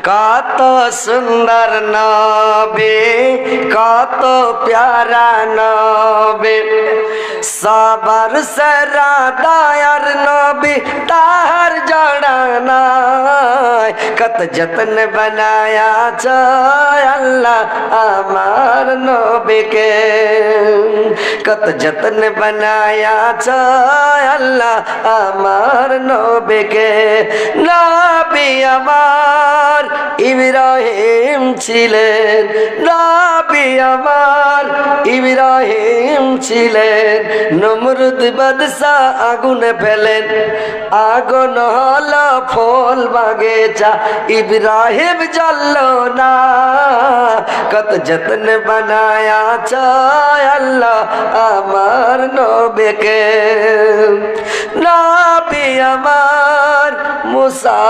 কত সুন্দর নবী, কত প্যারা নবী, সবার সেরা দয়ার নবী, তাহার জড়া নাই। কত যত্ন বানায়া চায় আল্লাহ আমার নবীকে, কত যত্ন বানায়া চায় আল্লাহ আমার নবীকে। নবী আমার ইব্রাহিম ছিলেন, নবী আমার ইব্রাহিম ছিলেন। নমরুদ বাদশা আগুনে ফেলেন, আগুন হলো ফল বাগিচা, ইব্রাহিম জ্বলল না। কত যত্ন বানায়া চায় আল্লাহ আমার নবীকে। নবী আমার মুসা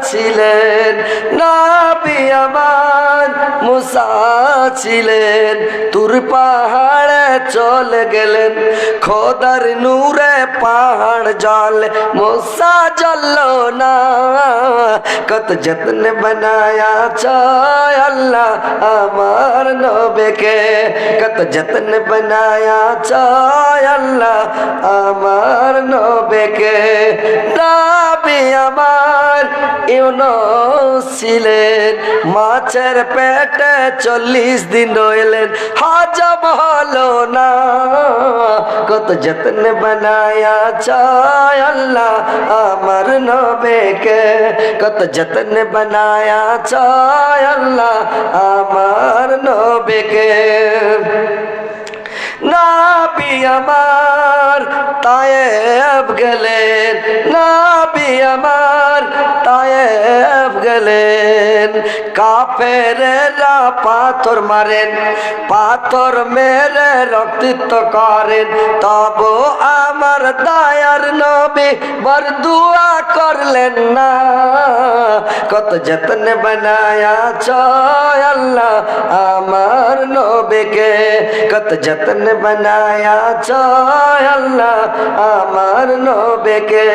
ছিলেন, নবী আমার মুসা ছিলেন। তুর পাহাড়ে চলে গেলেন, খোদার নূরে পাহাড় জলে, মুসা জ্বলল না। কত যত্ন বানায়া চায় আল্লাহ আমার নবীকে, কত যত্ন বানায়া চায় আল্লাহ আমার নবীকে। নবী আমার ইউনুস ছিলেন, মাছের পেটে 40 দিন রইলেন, হজম হলো না। কত যত্ন বানায়া চায় আল্লাহ আমার নবীকে, কত যত্ন বানায়া চায় আল্লাহ আমার নবীকে। নবী আমার তায়েব গেলেন, নবী আমার তায়েব গেলেন। কাফেরেরা পাথর মারেন, পাথর মেরে রক্তিত করেন, তবু আমার দয়ার নবী বরদুয়া করলেন না। কত যত্ন বানায়া চায় আল্লাহ আমার নবীকে, কত যত্ন বানায়া চায় আল্লাহ আমার নবীকে।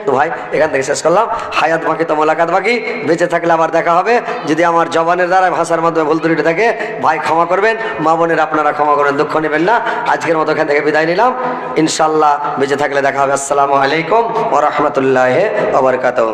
তো ভাই এখান থেকে শেষ করলাম, হায়াত বাকি তো মোলাকাত বাকি, বেঁচে থাকলে আবার দেখা হবে। যদি আমার জবানের দ্বারা ভাষার মাধ্যমে ভুল ত্রুটি থাকে ভাই ক্ষমা করবেন, মা বোনের আপনারা ক্ষমা করবেন, দুঃখ নেবেন না। আজকের মতো এখান থেকে বিদায় নিলাম, ইনশাল্লাহ বেঁচে থাকলে দেখা হবে। আসসালামু আলাইকুম ওয়া রাহমাতুল্লাহি ওয়া বারাকাতুহু।